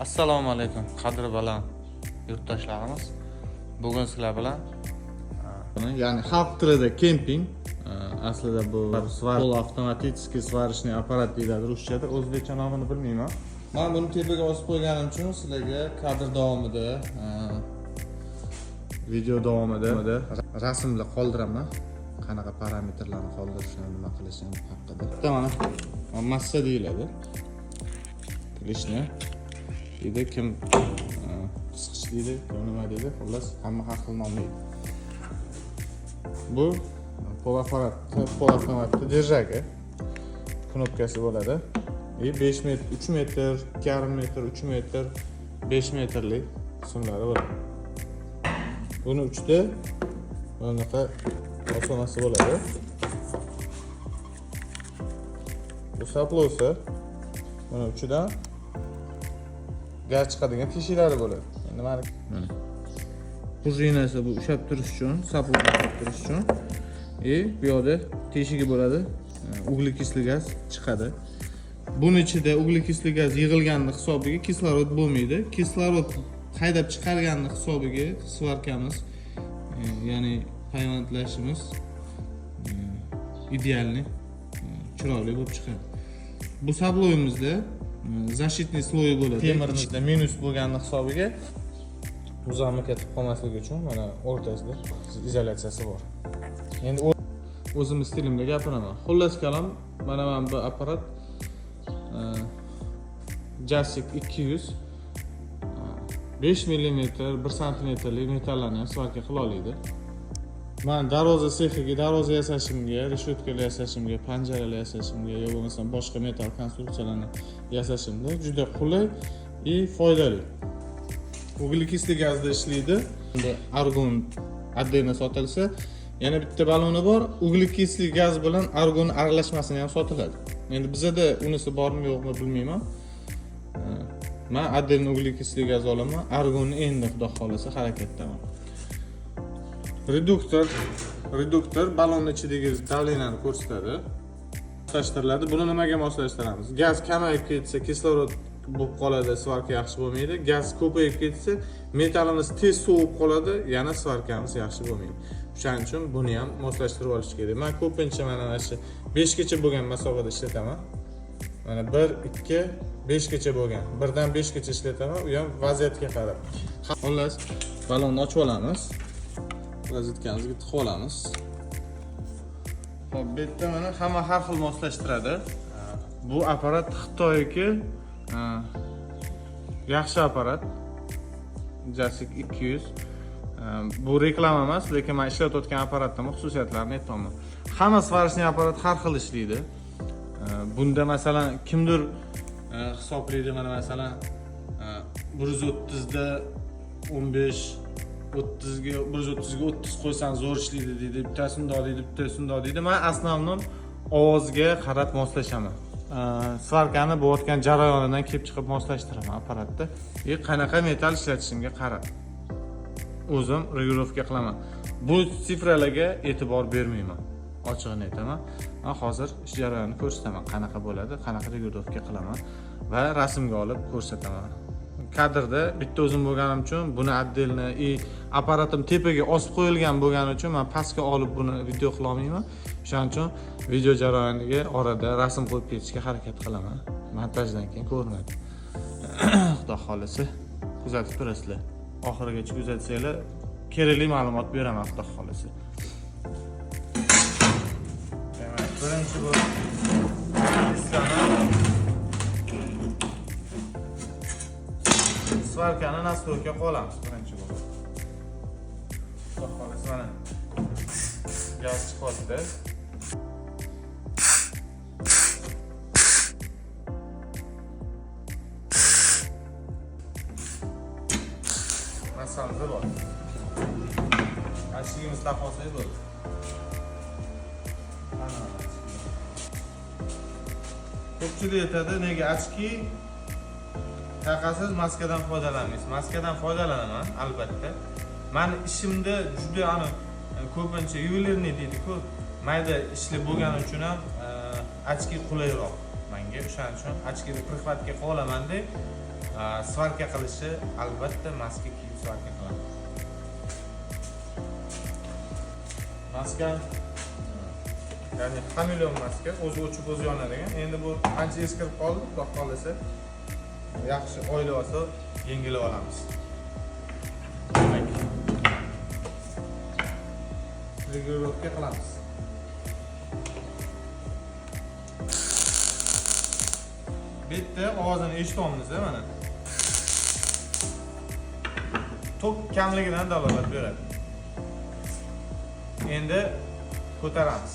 Assalomu alaykum qadri baland yurtdoshlarimiz. Bugun sizlar bilan ya'ni xalq tilida kemping, aslida bu pol avtomatический сварочный apparat deyiladi ruschada. O'zbekcha nomini bilmayman. Men buni tepaga osib qo'yganim uchun sizlarga kadr davomida, video davomida rasmlar qoldiraman. Qanaqa parametrlarni qoldirishni, nima qilishni haqida. Bitta mana massa deyiladi. Qilishni deydi, kim qisqish deydi, kim nima deydi, xullas hamma har xil nomlaydi. Bu pol avtomatda держаги knopkasi bo'ladi. 5 metr, 3 metr, 2,5 metr, 3 metr, 5 metrlik qismlari bo'ladi. Buni uchda bunaqa osonasi bo'ladi. Bu saplosi buni uchidan gaz chiqadigan teshiklari bo'ladi. Endi mana prujinasi bu ushlab turish uchun, saplo ushlab turish uchun. Bu yerda teshigi bo'ladi. Uglekislый gaz chiqadi. Buning ichida uglekislый gaz yig'ilganning hisobiga kislorod bo'lmaydi. Kislorod haydab chiqarganning hisobiga svarkamiz, ya'ni payvandlashimiz idealni, chiroyli bo'lib chiqadi. Bu sabloyimizda защитный sloy bo'ladi. Temirning ichida minus bo'lganning hisobiga uzanma ketib qolmasligi uchun mana o'rtasida izolyatsiyasi bor. Endi o'zim stilimda gapiraman. Xullas kalom, mana bu apparat Jasik 200 5 mm 1 cm metallarni svarka qila oladi. Men darvoza sexiga darvoza yasashimga, reshotkalar yasashimga, panjaralar yasashimga yoki bo'lmasa boshqa metal konstruksiyalarni yasashimda juda qulay va foydali. Uglekislый gazda ishlaydi. Endi argon отдельно sotilsa, yana bitta baloni bor. Uglekislый gaz bilan argon aralashmasini ham sotiladi. Endi bizda unisi bormi yo'qmi bilmayman. Men отдельно uglekislый gaz olaman. Argonni endi xudo xolasa harakatdaman. Reduktor balonning ichidagi davleniyani ko'rsatadi. Moslashtiriladi. Buni nimaga moslashtiramiz? Gaz kamayib ketsa, kislorod bo'lib qoladi, svarka yaxshi bo'lmaydi. Gaz ko'payib ketsa, metalimiz tez sovib qoladi, yana svarkamiz yaxshi bo'lmaydi. Shuning uchun buni ham moslashtirib olish kerak. Men ko'pincha mana shu 5 gacha bo'lgan masofada ishlataman. Mana 1, 2, 5 gacha bo'lgan. 1 dan 5 gacha ishlataman, u ham vaziyatga qarab. Xullas, balonni ochib olamiz. Rozetkamizni tiqib olamiz. Xo'p, bu yerda mana hamma har xil moslashtiradi. Bu apparat Xitoyniki yaxshi apparat. Jasik 200. Bu reklama emas, lekin men ishlatayotgan apparatning xususiyatlarini aytaman. Hamma svarishli apparat har xil ishlaydi. Bunda masalan kimdir hisoblaydi, mana masalan 130 da 15 30 ga 30 qo'ysang zo'r ishlaydi deydi. Bittasini deydi, bittasini deydi. Men asnovnom ovozga qarab moslashaman. Svarkani bo'layotgan jarayonidan kelib chiqib moslashtiraman apparatda. Qanaqa metal ishlatishimga qarab o'zim regulovka qilaman. Bu sifralarga e'tibor bermayman. Ochig'ini aytaman. Men hozir ish jarayonini ko'rsataman, qanaqa bo'ladi, qanaqa regulovka qilaman va rasmga olib ko'rsataman. Kadrda bitta o'zim bo'lganim uchun buni отдельно apparatim tepaga osib qo'yilgan bo'lgani uchun men pastga olib buni video qila olmayman. Shuning uchun video jarayoniga orada rasm qo'yib ketishga harakat qilaman. Montajdan keyin ko'rinadi. Xudo xolasa kuzatib turasizlar. Oxirigacha kuzatsanglar, kerakli ma'lumot beraman xudo xolasa. Birinchi bu svarkani nastroyga qo'yamiz birinchi bo'lib. Xudo xolasa mana gaz chiqyapti. Masalada bor. Achigimiz taqolsak bo'ldi. Ko'pchilik aytadi, nega achki taqasiz maskadan foydalanmaysiz? Maskadan foydalanaman, albatta. Men ishimda juda ko'pincha yuvelerniy deydi-ku, mayda ishli bo'lgani uchun ham ochki qulayroq menga. O'shaning uchun ochkini prixvatga qolaman deb svarka qilishi albatta maska kiyib svarka qiladi. Maska ya'ni xameleon maska o'zi o'chib o'zi yonadigan. Endi bu ancha eskirib qoldi, xudo xolasa yaxshi oila olsa yengilib olamiz. Regulirovka qilamiz. Bitta ovozini eshityapmiz mana. Tok kamligidan dalolat beradi. Endi ko'taramiz.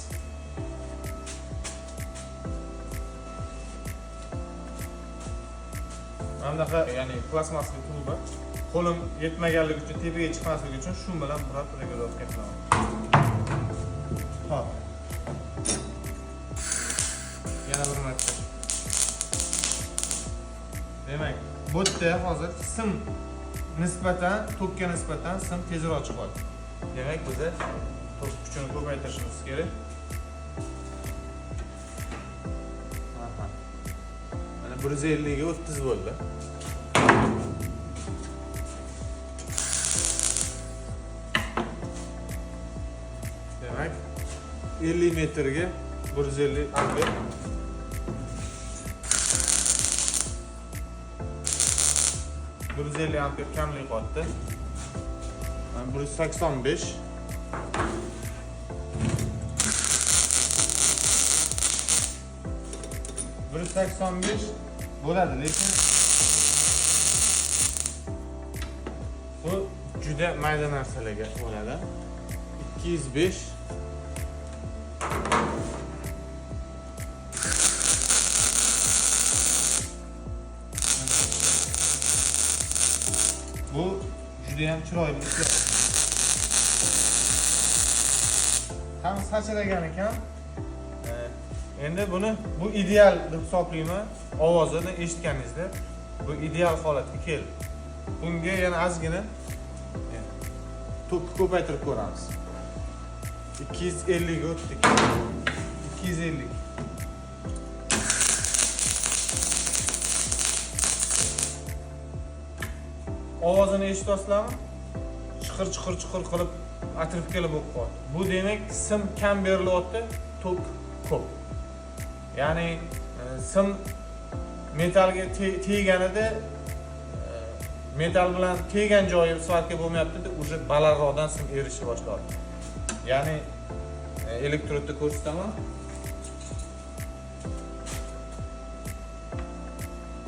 Bunaqa ya'ni plasmasli truba. Qo'lim yetmaganligi uchun, tepaga chiqmasligi uchun shu bilan burab regulirovka qilaman. Hop. Yana bir marta. Demak, bu yerda hozir sim nisbatan, tokka nisbatan sim tezroq chiqadi. Demak, biza tok kuchini ko'paytirishimiz kerak. Aha. Mana 150 ga 30 bo'ldi. Demak, 50 metrga 150 amper. amper kamlik qoldi. 185. Bo'ladi, lekin bu juda mayda narsalarga bo'ladi. 205. Bu juda ham chiroyli ishlar. Ham sachragan ekan. Endi buni bu ideal deb hisoblayman. Ovozini eshitganingizda bu ideal holatga keldi. Bunga yana ozgina tok ko'paytirib ko'ramiz. 250 ga o'tdik. 250. Ovozini eshityapsizlarmi? Chiqir qilib atrofga bo'lib qoldi. Bu demak sim kam berilyapti, tok ko'p. Ya'ni sim metalga tegganida metal bilan teggan joyi svarka bo'lmayapti-da, уже balandroqdan sim erishib boshladi. Ya'ni elektrodda ko'rsataman.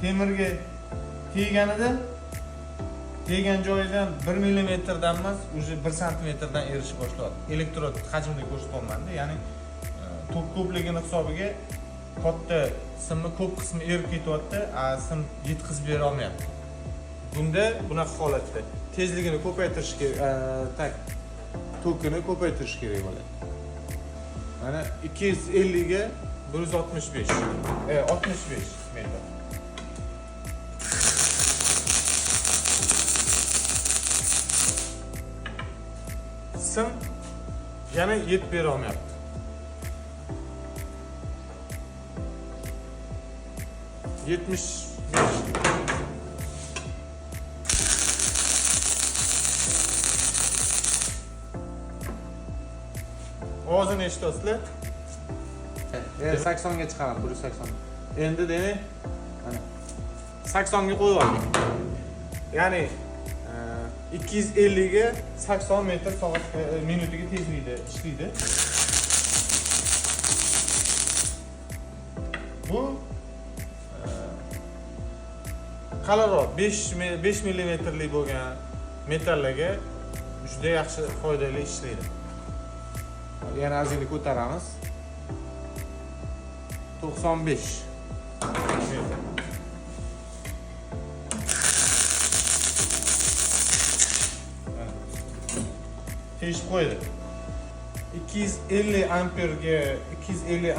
Temirga tegganida teggan joyidan 1 millimetrdan emas, уже 1 santimetrdan erishib boshladi. Elektrod hajmini ko'rsatyapman-da, ya'ni tok ko'pligini hisobiga katta simni ko'p qismi erib ketyapti, sim yetkazib bera olmayapti. Bunda bunaqa holatda tezligini ko'paytirish kerak, tokini ko'paytirish kerak bo'ladi. Mana 250 ga 165. 65 metr. Sim yana yetib bera olmayapti. Ovozini eshityapsizlar? 80 ga chiqaram, 180. Endi demak, mana 80 ga qo'yib oldik. Ya'ni 250 ga 80 metr soat minutiga tezlikda ishlaydi. Bu qalinroq 5 millimetrlik bo'lgan metallarga juda yaxshi foydali ishlaydi. Yana azini ko'taramiz. 95 metr. Teshib qo'ydi. 250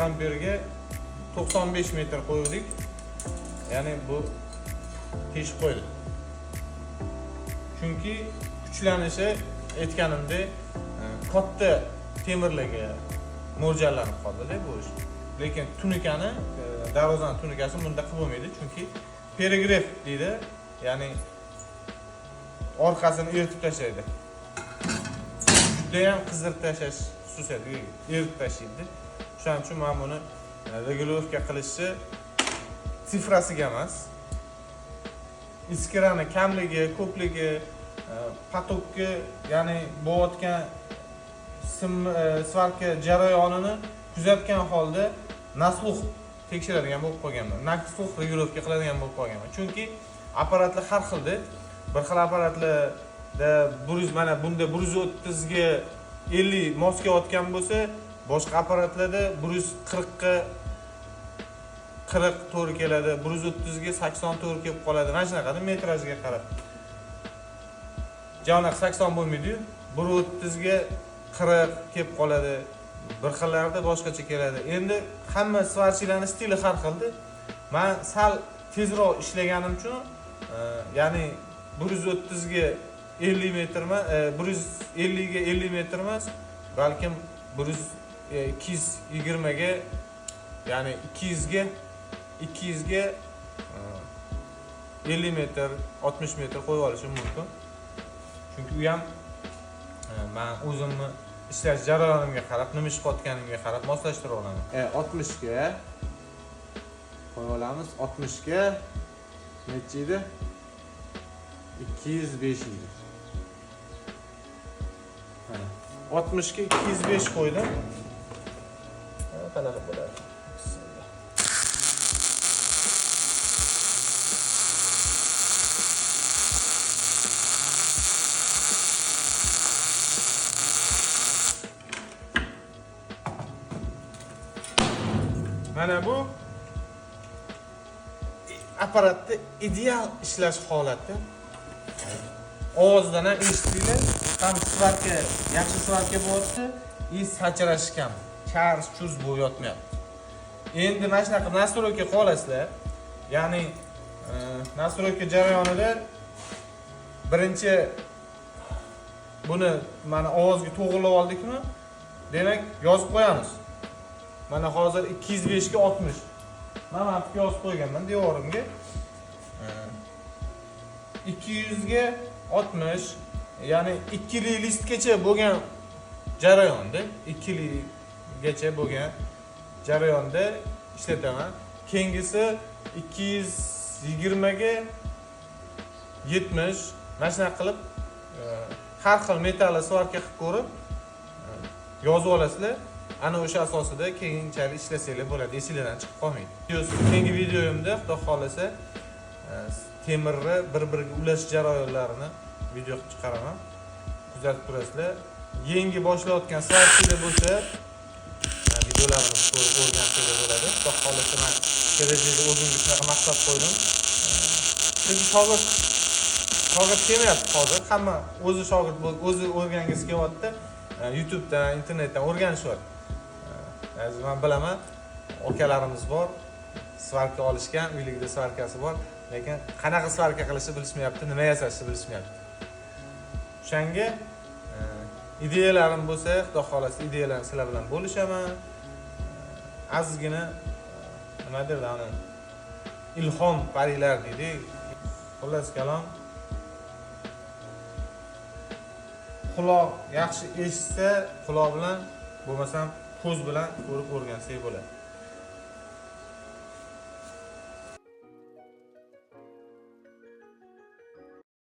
amperga 95 metr qo'ydik. Ya'ni bu teshib qo'ydi. Chunki kuchlanishi aytganimdek katta temirlarga mo'ljallanib qoldi-da bu ish. Lekin tunikani, darvozani tunikasi bunda qilib bo'lmaydi, chunki perigrev deydi. ya'ni orqasini eritib tashlaydi. Juda ham qizdirib tashlash xususiyatiga ega, eritib tashlaydi. Shuning uchun men buni regulovka qilishni sifrasiga emas, iskirani kamligi, ko'pligi, potokki, ya'ni bo'layotgan svarka jarayonini kuzatgan holda nasluh tekshiradigan bo'lib qolganman. Nasluh regulovka qiladigan bo'lib qolganman. Chunki apparatlar har xilda. Bir xil apparatlarda mana bunda 130 ga 50 mos kelayotgan bo'lsa, boshqa apparatlarda 140 ga 40 to'g'ri keladi, 130 ga 80 to'g'ri kelib qoladi. Mana shunaqada metrajga qarab. Javob 80 bo'lmaydi-yu, 130 ga 40 kelib qoladi. Bir xillarda boshqacha keladi. Endi hamma svarchilarning stili har xilda. Men sal tezroq ishlaganim uchun, ya'ni 130 ga 50 metr emas, 150 ga 50 metr emas, balkim 220 ga, ya'ni 200 ga 50 metr, 60 metr qo'yib olishim mumkin. Chunki u ham men o'zimni ishlash jarayonimga qarab, nima ish qilayotganimga qarab moslashtirib olaman. 60 ga qo'yib olamiz. 60 ga necha edi? 205 edi. Mana 60 ga 205 qo'ydim. Qanaqa bo'ladi? Mana bu apparatda ideal ishlash holati. Ovozdan ham eshitdinglar, ham svarka, yaxshi svarka bo'lyapti, sachrash kam, chars churs bo'lib yotmayapti. Endi mana shunaqa nastroyka qolasizlar. Ya'ni nastroyka jarayonida birinchi buni mana ovozga to'g'rilab oldikmi? Demak, yozib qo'yamiz. Mana hozir 205 ga 60. Men yozib qo'yganman devorimga. 200 ga 60, ya'ni 2 li listgacha bo'lgan jarayonda, 2 ligacha bo'lgan jarayonda ishlataman. Keyingisi 220 ga 70, mana shunaqa qilib har xil metall svarka qilib ko'rib yozib olasizlar. Ana o'sha asosida keyinchalik ishlasanglar bo'ladi, esingizdan chiqib qolmaydi. Keyingi videoyimda Xudo xolasa temirni bir-biriga ulash jarayonlarini video qilib chiqaraman. Kuzatib turasizlar. Yangi boshlayotgan svarchilar bo'lsa, videolarimizni ko'rib o'rgansanglar bo'ladi. Xudo xolasa men kelajakda o'zimga shunaqa maqsad qo'ydim. Chunki shogird kelmayapti hozir. Hamma o'zi shogird bo'lib, o'zi o'rgangisi kelyapti. YouTubedan, internetdan o'rganishyapti. Men bilaman, okalarimiz bor, svarka olishgan, uyligida svarkasi bor, lekin qanaqa svarka qilishni bilishmayapti, nima yasashni bilishmayapti. O'shanga ideyalarim bo'lsa, Xudo xolasa ideyalarni sizlar bilan bo'lishaman. Azizgina nima derdi ana? Ilhom parilar deydi. Xullas kalom. Quloq yaxshi eshitsa, quloq bilan, bo'lmasam ko'z bilan ko'rib o'rgansak bo'ladi.